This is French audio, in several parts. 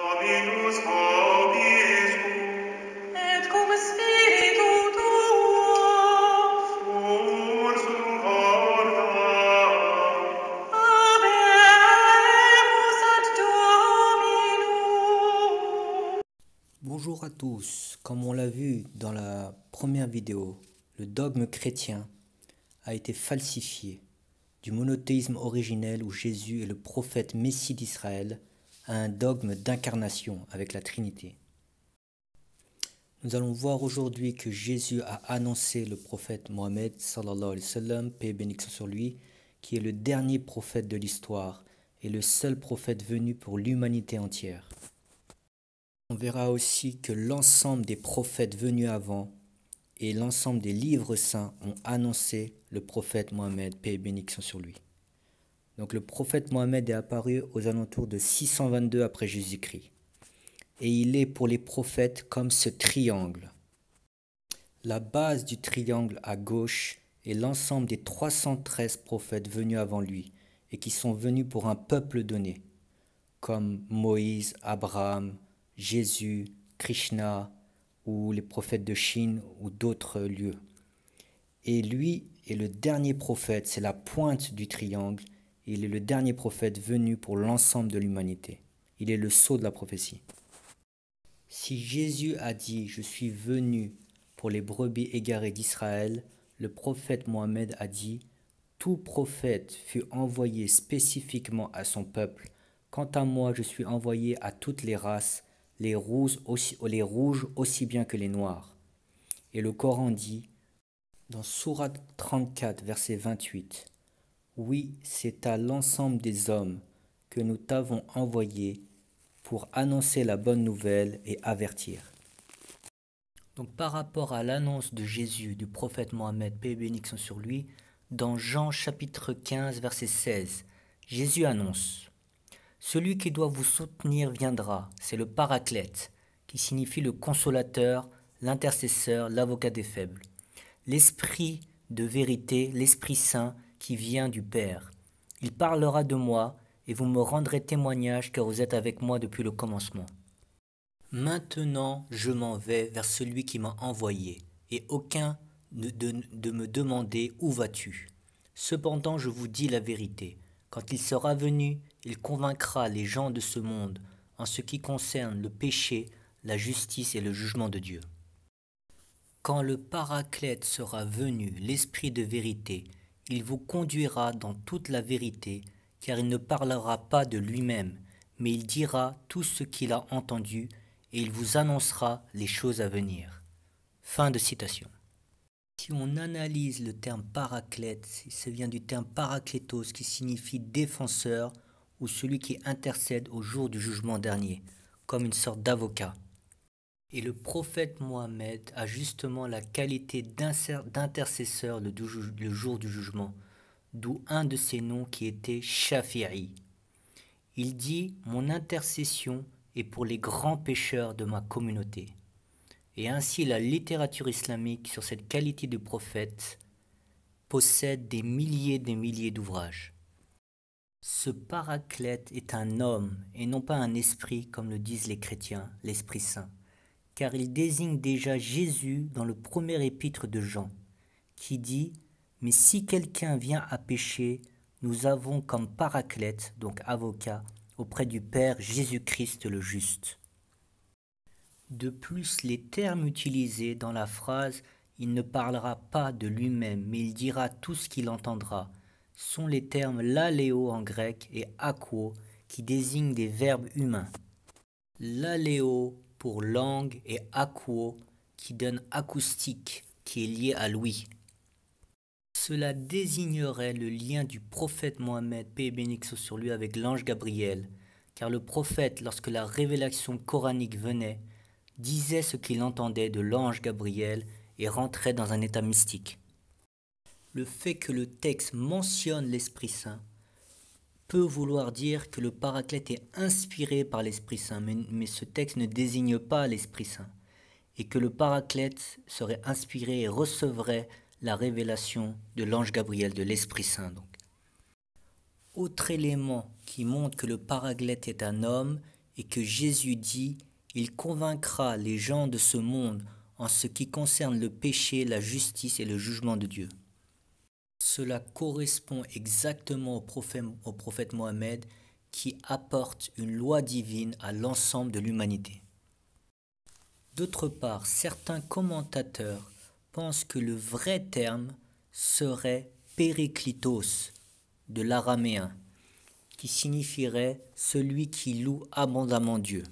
Dominus vobiscum, et cum spiritu tuo, ursum corda, habemus ad Dominum. Bonjour à tous, comme on l'a vu dans la première vidéo, le dogme chrétien a été falsifié du monothéisme originel où Jésus est le prophète Messie d'Israël à un dogme d'incarnation avec la Trinité. Nous allons voir aujourd'hui que Jésus a annoncé le prophète Mohammed sallallahu alayhi wa sallam, paix et bénédiction sur lui, qui est le dernier prophète de l'histoire et le seul prophète venu pour l'humanité entière. On verra aussi que l'ensemble des prophètes venus avant et l'ensemble des livres saints ont annoncé le prophète Mohammed, paix et bénédiction sur lui. Donc le prophète Mohammed est apparu aux alentours de 622 après Jésus-Christ. Et il est pour les prophètes comme ce triangle. La base du triangle à gauche est l'ensemble des 313 prophètes venus avant lui et qui sont venus pour un peuple donné, comme Moïse, Abraham, Jésus, Krishna ou les prophètes de Chine ou d'autres lieux. Et lui est le dernier prophète, c'est la pointe du triangle, et il est le dernier prophète venu pour l'ensemble de l'humanité. Il est le sceau de la prophétie. Si Jésus a dit « Je suis venu pour les brebis égarées d'Israël », le prophète Mohammed a dit « Tout prophète fut envoyé spécifiquement à son peuple. Quant à moi, je suis envoyé à toutes les races, les rouges aussi bien que les noirs. » Et le Coran dit, dans Sourate 34, verset 28, « Oui, c'est à l'ensemble des hommes que nous t'avons envoyé pour annoncer la bonne nouvelle et avertir. » Donc par rapport à l'annonce de Jésus, du prophète Mohammed, paix et bénédiction sur lui, dans Jean chapitre 15, verset 16, Jésus annonce « Celui qui doit vous soutenir viendra, c'est le Paraclète, qui signifie le consolateur, l'intercesseur, l'avocat des faibles. L'Esprit de vérité, l'Esprit Saint qui vient du Père. Il parlera de moi et vous me rendrez témoignage car vous êtes avec moi depuis le commencement. Maintenant je m'en vais vers celui qui m'a envoyé et aucun de me demander où vas-tu. Cependant je vous dis la vérité, quand il sera venu, il convaincra les gens de ce monde en ce qui concerne le péché, la justice et le jugement de Dieu. Quand le Paraclète sera venu, l'Esprit de vérité, il vous conduira dans toute la vérité, car il ne parlera pas de lui-même, mais il dira tout ce qu'il a entendu, et il vous annoncera les choses à venir. Fin de citation. Si on analyse le terme Paraclète, ça vient du terme Paraklétos, qui signifie défenseur, ou celui qui intercède au jour du jugement dernier, comme une sorte d'avocat. Et le prophète Mohammed a justement la qualité d'intercesseur le jour du jugement, d'où un de ses noms qui était Shafi'i. Il dit « Mon intercession est pour les grands pécheurs de ma communauté ». Et ainsi la littérature islamique sur cette qualité de prophète possède des milliers d'ouvrages. Ce Paraclète est un homme et non pas un esprit comme le disent les chrétiens, l'Esprit Saint, car il désigne déjà Jésus dans le premier épître de Jean, qui dit « Mais si quelqu'un vient à pécher, nous avons comme Paraclète, donc avocat, auprès du Père Jésus-Christ le juste. » De plus, les termes utilisés dans la phrase « Il ne parlera pas de lui-même, mais il dira tout ce qu'il entendra » sont les termes laléo en grec et akouo qui désignent des verbes humains. Laléo pour langue et akouo qui donne acoustique qui est lié à l'ouïe. Cela désignerait le lien du prophète Mohammed, paix et bénédiction sur lui, avec l'ange Gabriel, car le prophète, lorsque la révélation coranique venait, disait ce qu'il entendait de l'ange Gabriel et rentrait dans un état mystique. Le fait que le texte mentionne l'Esprit Saint peut vouloir dire que le Paraclète est inspiré par l'Esprit Saint, mais ce texte ne désigne pas l'Esprit Saint, et que le Paraclète serait inspiré et recevrait la révélation de l'ange Gabriel, de l'Esprit Saint. Donc. Autre élément qui montre que le Paraclète est un homme et que Jésus dit « Il convaincra les gens de ce monde en ce qui concerne le péché, la justice et le jugement de Dieu. » Cela correspond exactement au prophète Mohammed qui apporte une loi divine à l'ensemble de l'humanité. D'autre part, certains commentateurs pensent que le vrai terme serait Périklitos de l'araméen, qui signifierait celui qui loue abondamment Dieu,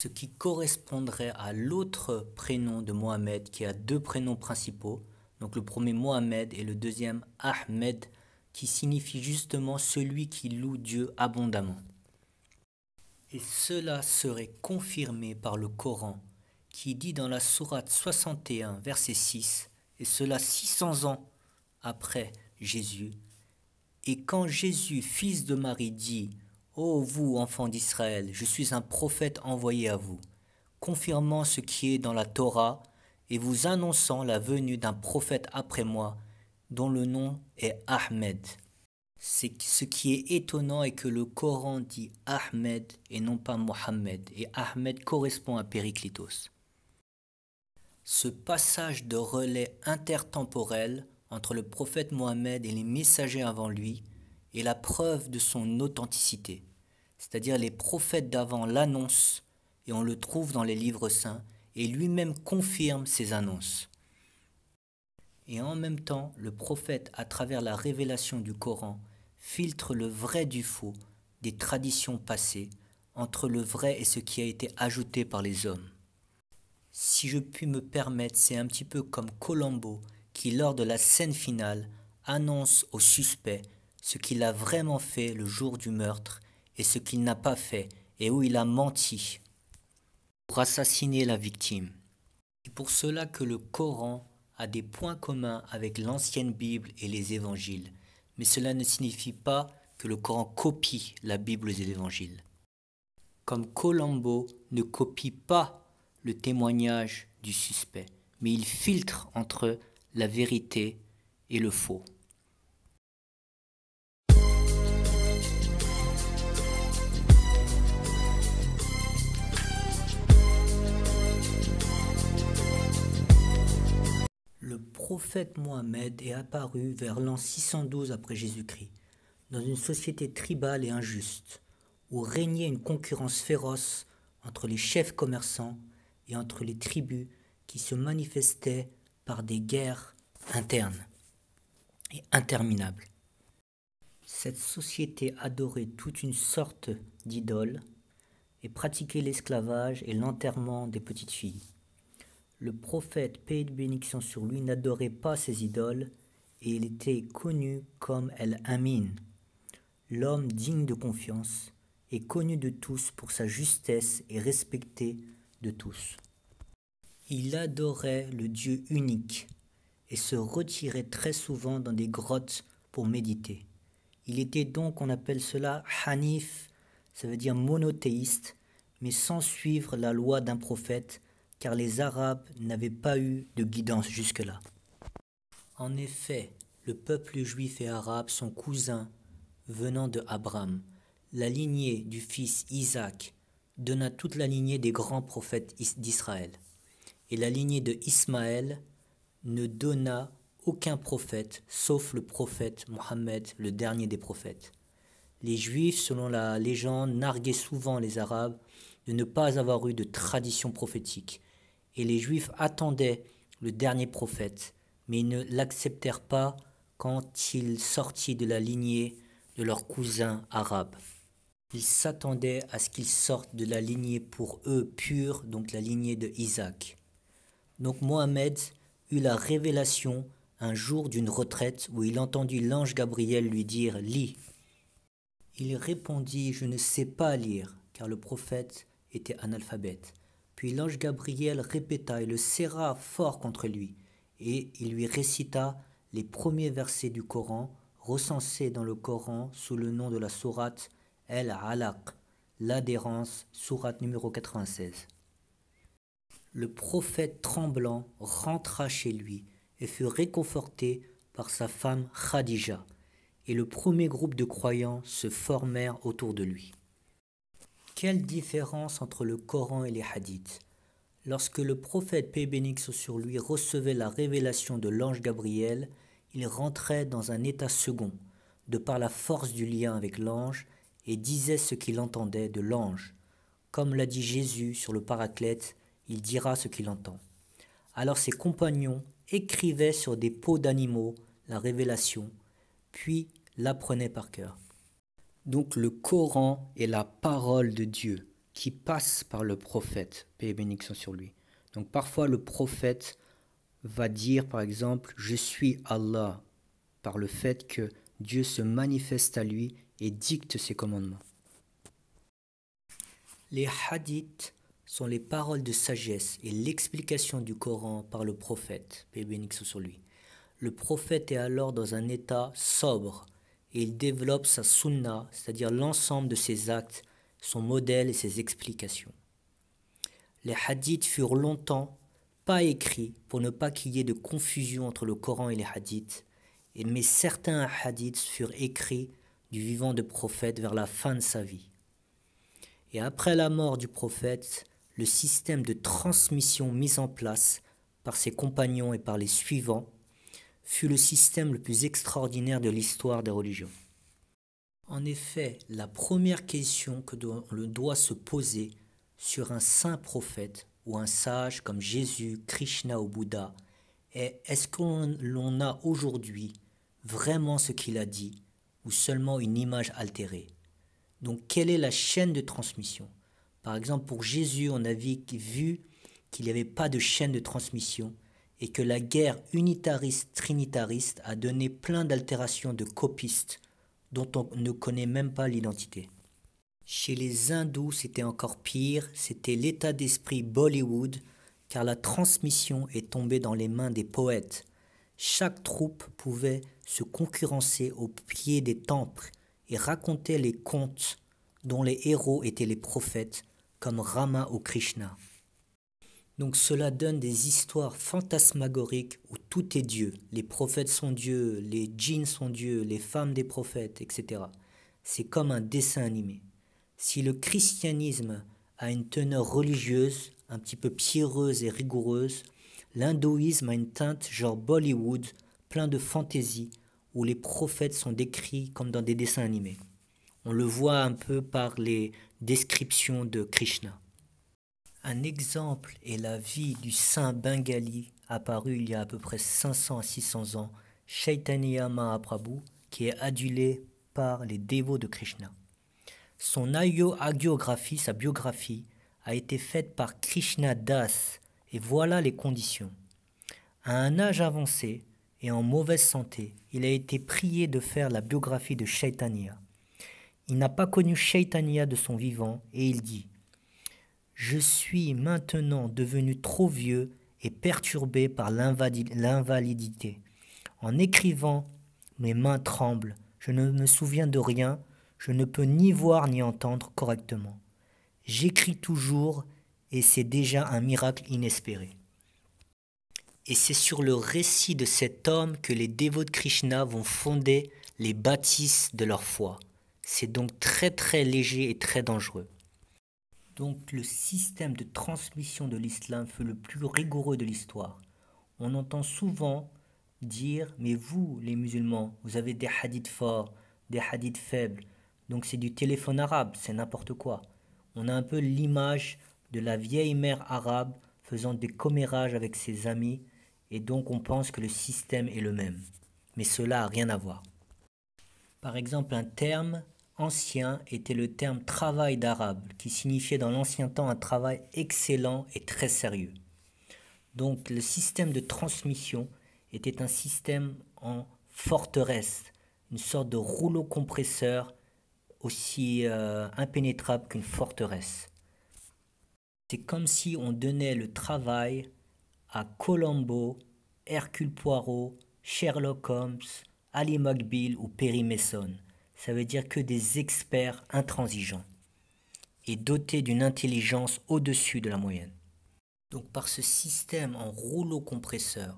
ce qui correspondrait à l'autre prénom de Mohammed qui a deux prénoms principaux, donc le premier Mohammed et le deuxième Ahmed, qui signifie justement celui qui loue Dieu abondamment. Et cela serait confirmé par le Coran, qui dit dans la sourate 61, verset 6, et cela 600 ans après Jésus, « Et quand Jésus, fils de Marie, dit « Ô vous, enfants d'Israël, je suis un prophète envoyé à vous, confirmant ce qui est dans la Torah et vous annonçant la venue d'un prophète après moi, dont le nom est Ahmed. » Ce qui est étonnant est que le Coran dit Ahmed et non pas Mohammed, et Ahmed correspond à Périklitos. Ce passage de relais intertemporel entre le prophète Mohammed et les messagers avant lui est la preuve de son authenticité, c'est-à-dire les prophètes d'avant l'annoncent et on le trouve dans les livres saints et lui-même confirme ces annonces. Et en même temps, le prophète, à travers la révélation du Coran, filtre le vrai du faux des traditions passées entre le vrai et ce qui a été ajouté par les hommes. Si je puis me permettre, c'est un petit peu comme Colombo qui, lors de la scène finale, annonce au suspect ce qu'il a vraiment fait le jour du meurtre et ce qu'il n'a pas fait et où il a menti pour assassiner la victime. C'est pour cela que le Coran a des points communs avec l'ancienne Bible et les évangiles, mais cela ne signifie pas que le Coran copie la Bible et l'Évangile. Comme Colombo ne copie pas le témoignage du suspect, mais il filtre entre la vérité et le faux. Le prophète Mohammed est apparu vers l'an 612 après Jésus-Christ, dans une société tribale et injuste, où régnait une concurrence féroce entre les chefs commerçants et entre les tribus qui se manifestaient par des guerres internes et interminables. Cette société adorait toute une sorte d'idoles et pratiquait l'esclavage et l'enterrement des petites filles. Le prophète, paix et bénédiction sur lui, n'adorait pas ces idoles et il était connu comme El-Amin, l'homme digne de confiance et connu de tous pour sa justesse et respecté de tous. Il adorait le Dieu unique et se retirait très souvent dans des grottes pour méditer. Il était donc, on appelle cela Hanif, ça veut dire monothéiste, mais sans suivre la loi d'un prophète, car les Arabes n'avaient pas eu de guidance jusque-là. En effet, le peuple juif et arabe sont cousins venant de Abraham. La lignée du fils Isaac donna toute la lignée des grands prophètes d'Israël. Et la lignée de Ismaël ne donna aucun prophète, sauf le prophète Mohammed, le dernier des prophètes. Les Juifs, selon la légende, narguaient souvent les Arabes de ne pas avoir eu de tradition prophétique. Et les Juifs attendaient le dernier prophète, mais ils ne l'acceptèrent pas quand il sortit de la lignée de leurs cousins arabes. Ils s'attendaient à ce qu'il sorte de la lignée pour eux pure, donc la lignée de Isaac. Donc Mohammed eut la révélation un jour d'une retraite où il entendit l'ange Gabriel lui dire « Lis ». Il répondit « Je ne sais pas lire », car le prophète était analphabète. Puis l'ange Gabriel répéta et le serra fort contre lui, et il lui récita les premiers versets du Coran, recensés dans le Coran sous le nom de la sourate El-Alaq, l'adhérence, sourate numéro 96. Le prophète tremblant rentra chez lui et fut réconforté par sa femme Khadija, et le premier groupe de croyants se formèrent autour de lui. Quelle différence entre le Coran et les hadiths? Lorsque le prophète, paix et bénédiction sur lui, recevait la révélation de l'ange Gabriel, il rentrait dans un état second, de par la force du lien avec l'ange, et disait ce qu'il entendait de l'ange. Comme l'a dit Jésus sur le Paraclète, il dira ce qu'il entend. Alors ses compagnons écrivaient sur des peaux d'animaux la révélation, puis l'apprenaient par cœur. Donc le Coran est la parole de Dieu qui passe par le prophète, paix et bénédiction sur lui. Donc parfois le prophète va dire par exemple « Je suis Allah » par le fait que Dieu se manifeste à lui et dicte ses commandements. Les hadiths sont les paroles de sagesse et l'explication du Coran par le prophète, paix et bénédiction sur lui. Le prophète est alors dans un état sobre et il développe sa sunna, c'est-à-dire l'ensemble de ses actes, son modèle et ses explications. Les hadiths furent longtemps pas écrits pour ne pas qu'il y ait de confusion entre le Coran et les hadiths, mais certains hadiths furent écrits du vivant de prophète vers la fin de sa vie. Et après la mort du prophète, le système de transmission mis en place par ses compagnons et par les suivants fut le système le plus extraordinaire de l'histoire des religions. En effet, la première question que l'on doit se poser sur un saint prophète ou un sage comme Jésus, Krishna ou Bouddha est: est-ce qu'on a aujourd'hui vraiment ce qu'il a dit ou seulement une image altérée? Donc quelle est la chaîne de transmission? Par exemple, pour Jésus, on a vu qu'il n'y avait pas de chaîne de transmission et que la guerre unitariste-trinitariste a donné plein d'altérations de copistes dont on ne connaît même pas l'identité. Chez les hindous, c'était encore pire, c'était l'état d'esprit Bollywood, car la transmission est tombée dans les mains des poètes. Chaque troupe pouvait se concurrencer au pied des temples et raconter les contes dont les héros étaient les prophètes, comme Rama ou Krishna. Donc cela donne des histoires fantasmagoriques où tout est Dieu. Les prophètes sont Dieu, les djinns sont Dieu, les femmes des prophètes, etc. C'est comme un dessin animé. Si le christianisme a une teneur religieuse, un petit peu pierreuse et rigoureuse, l'hindouisme a une teinte genre Bollywood, plein de fantaisie, où les prophètes sont décrits comme dans des dessins animés. On le voit un peu par les descriptions de Krishna. Un exemple est la vie du saint bengali apparu il y a à peu près 500 à 600 ans, Chaitanya Mahaprabhu, qui est adulé par les dévots de Krishna. Son hagiographie, sa biographie, a été faite par Krishna Das, et voilà les conditions. À un âge avancé et en mauvaise santé, il a été prié de faire la biographie de Chaitanya. Il n'a pas connu Chaitanya de son vivant et il dit: « Je suis maintenant devenu trop vieux et perturbé par l'invalidité. En écrivant, mes mains tremblent, je ne me souviens de rien, je ne peux ni voir ni entendre correctement. J'écris toujours et c'est déjà un miracle inespéré. » Et c'est sur le récit de cet homme que les dévots de Krishna vont fonder les bâtisses de leur foi. C'est donc très très léger et très dangereux. Donc le système de transmission de l'islam fut le plus rigoureux de l'histoire. On entend souvent dire: mais vous, les musulmans, vous avez des hadiths forts, des hadiths faibles, donc c'est du téléphone arabe, c'est n'importe quoi. On a un peu l'image de la vieille mère arabe faisant des commérages avec ses amis, et donc on pense que le système est le même. Mais cela n'a rien à voir. Par exemple, un terme ancien était le terme travail d'arabe, qui signifiait dans l'ancien temps un travail excellent et très sérieux. Donc le système de transmission était un système en forteresse, une sorte de rouleau compresseur aussi impénétrable qu'une forteresse. C'est comme si on donnait le travail à Colombo, Hercule Poirot, Sherlock Holmes, Ali McBeal ou Perry Mason. Ça veut dire que des experts intransigeants et dotés d'une intelligence au-dessus de la moyenne. Donc par ce système en rouleau compresseur,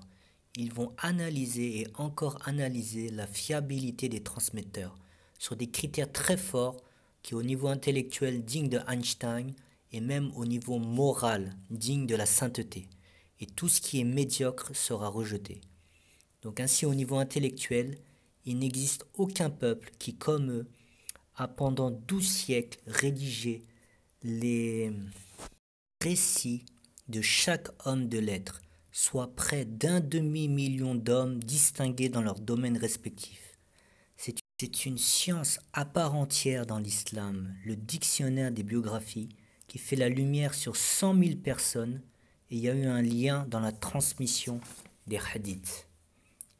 ils vont analyser et encore analyser la fiabilité des transmetteurs sur des critères très forts qui est au niveau intellectuel digne de Einstein et même au niveau moral digne de la sainteté. Et tout ce qui est médiocre sera rejeté. Donc ainsi au niveau intellectuel, il n'existe aucun peuple qui, comme eux, a pendant 12 siècles rédigé les récits de chaque homme de lettres, soit près d'un demi-million d'hommes distingués dans leurs domaines respectifs. C'est une science à part entière dans l'islam, le dictionnaire des biographies, qui fait la lumière sur 100 000 personnes, et il y a eu un lien dans la transmission des hadiths.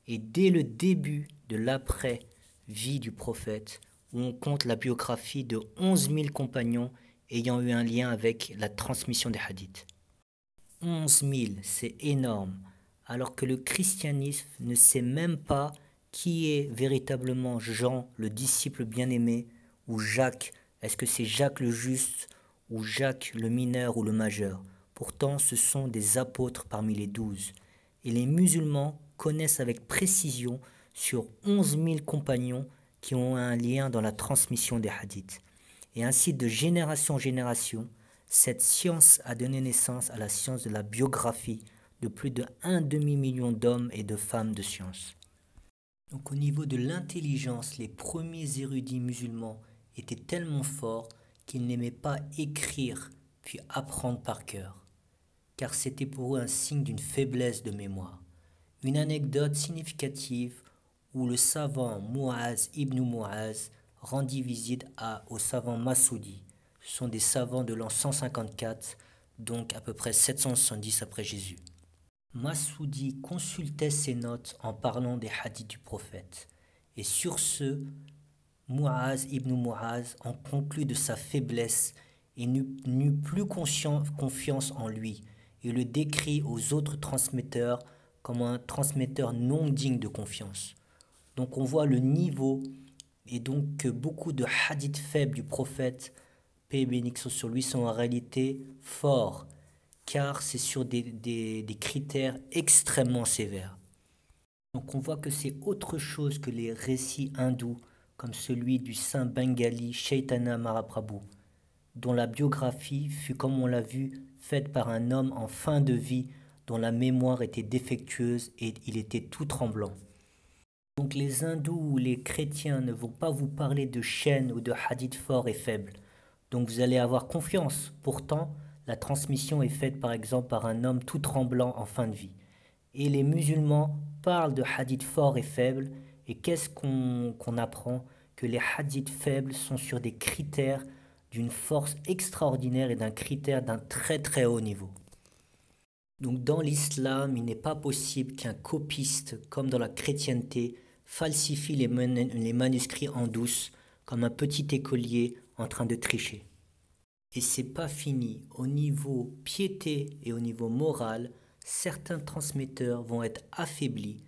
Et dès le début de l'après-vie du prophète, où on compte la biographie de 11 000 compagnons ayant eu un lien avec la transmission des hadiths. 11 000, c'est énorme, alors que le christianisme ne sait même pas qui est véritablement Jean, le disciple bien-aimé, ou Jacques. Est-ce que c'est Jacques le juste, ou Jacques le mineur ou le majeur? Pourtant, ce sont des apôtres parmi les 12. Et les musulmans connaissent avec précision sur 11 000 compagnons qui ont un lien dans la transmission des hadiths. Et ainsi, de génération en génération, cette science a donné naissance à la science de la biographie de plus de 1 demi-million d'hommes et de femmes de science. Donc au niveau de l'intelligence, les premiers érudits musulmans étaient tellement forts qu'ils n'aimaient pas écrire puis apprendre par cœur, car c'était pour eux un signe d'une faiblesse de mémoire. Une anecdote significative où le savant Mu'az ibn Mu'az rendit visite au savant Masoudi. Ce sont des savants de l'an 154, donc à peu près 770 après Jésus. Masoudi consultait ses notes en parlant des hadiths du prophète. Et sur ce, Mu'az ibn Mu'az en conclut de sa faiblesse et n'eut plus confiance en lui et le décrit aux autres transmetteurs comme un transmetteur non digne de confiance. Donc on voit le niveau et donc que beaucoup de hadiths faibles du prophète, paix et bénédiction sur lui, sont en réalité forts, car c'est sur des critères extrêmement sévères. Donc on voit que c'est autre chose que les récits hindous, comme celui du saint bengali Chaitanya Mahaprabhu, dont la biographie fut, comme on l'a vu, faite par un homme en fin de vie, dont la mémoire était défectueuse et il était tout tremblant. Donc les hindous ou les chrétiens ne vont pas vous parler de chaînes ou de hadiths forts et faibles. Donc vous allez avoir confiance. Pourtant, la transmission est faite par exemple par un homme tout tremblant en fin de vie. Et les musulmans parlent de hadiths forts et faibles. Et qu'est-ce qu'on apprend? Que les hadiths faibles sont sur des critères d'une force extraordinaire et d'un critère d'un très très haut niveau. Donc dans l'islam, il n'est pas possible qu'un copiste, comme dans la chrétienté, falsifie les manuscrits en douce, comme un petit écolier en train de tricher. Et c'est pas fini. Au niveau piété et au niveau moral, certains transmetteurs vont être affaiblis.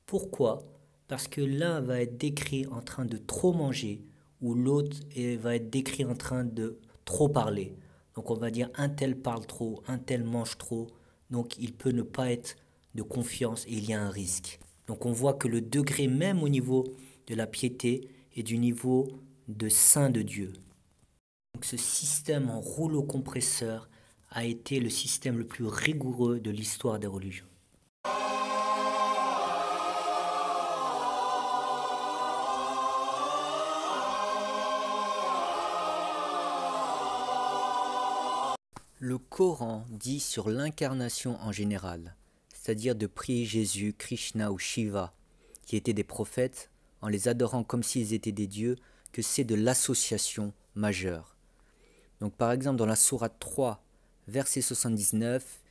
Pourquoi? Parce que l'un va être décrit en train de trop manger, ou l'autre va être décrit en train de trop parler. Donc on va dire un tel parle trop, un tel mange trop, donc il peut ne pas être de confiance et il y a un risque. Donc on voit que le degré même au niveau de la piété est du niveau de saint de Dieu. Donc ce système en rouleau compresseur a été le système le plus rigoureux de l'histoire des religions. Le Coran dit sur l'incarnation en général, c'est-à-dire de prier Jésus, Krishna ou Shiva, qui étaient des prophètes, en les adorant comme s'ils étaient des dieux, que c'est de l'association majeure. Donc par exemple dans la sourate 3, verset 79,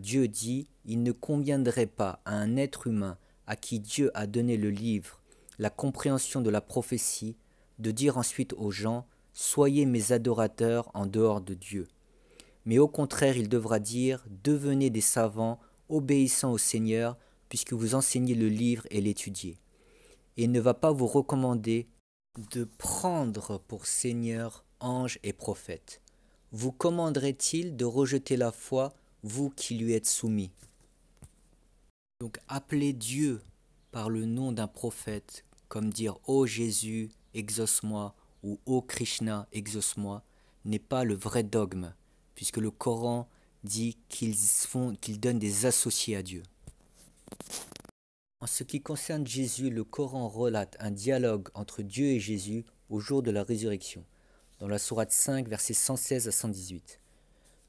Dieu dit « Il ne conviendrait pas à un être humain à qui Dieu a donné le livre, la compréhension de la prophétie, de dire ensuite aux gens « Soyez mes adorateurs en dehors de Dieu ». Mais au contraire, il devra dire « Devenez des savants, obéissant au Seigneur, puisque vous enseignez le livre et l'étudiez. » Et il ne va pas vous recommander de prendre pour Seigneur anges et prophètes. Vous commanderait-il de rejeter la foi, vous qui lui êtes soumis? Donc appeler Dieu par le nom d'un prophète, comme dire « Ô Jésus, exauce-moi » ou Ô Krishna, exauce-moi n'est pas le vrai dogme, puisque le Coran dit qu'ils donnent des associés à Dieu. En ce qui concerne Jésus, le Coran relate un dialogue entre Dieu et Jésus au jour de la résurrection, dans la sourate 5, versets 116 à 118.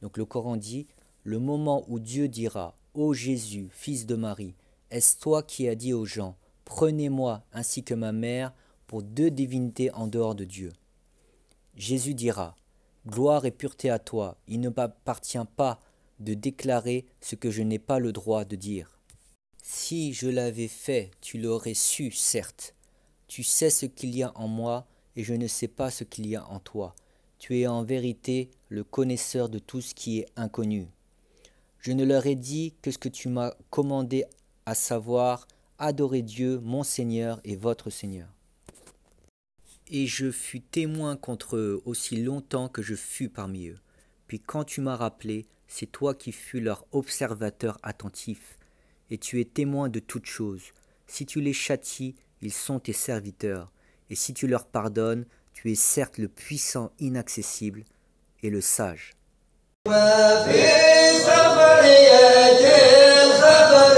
Donc le Coran dit « Le moment où Dieu dira « Ô Jésus, fils de Marie, est-ce toi qui as dit aux gens « Prenez-moi ainsi que ma mère pour deux divinités en dehors de Dieu ?» Jésus dira « Gloire et pureté à toi, il ne m'appartient pas de déclarer ce que je n'ai pas le droit de dire. Si je l'avais fait, tu l'aurais su, certes. Tu sais ce qu'il y a en moi, et je ne sais pas ce qu'il y a en toi. Tu es en vérité le connaisseur de tout ce qui est inconnu. Je ne leur ai dit que ce que tu m'as commandé, à savoir, adorer Dieu, mon Seigneur et votre Seigneur. Et je fus témoin contre eux aussi longtemps que je fus parmi eux. Puis quand tu m'as rappelé, c'est toi qui fus leur observateur attentif. Et tu es témoin de toutes choses. Si tu les châties, ils sont tes serviteurs. Et si tu leur pardonnes, tu es certes le puissant inaccessible et le sage. وفي سفرية الخبر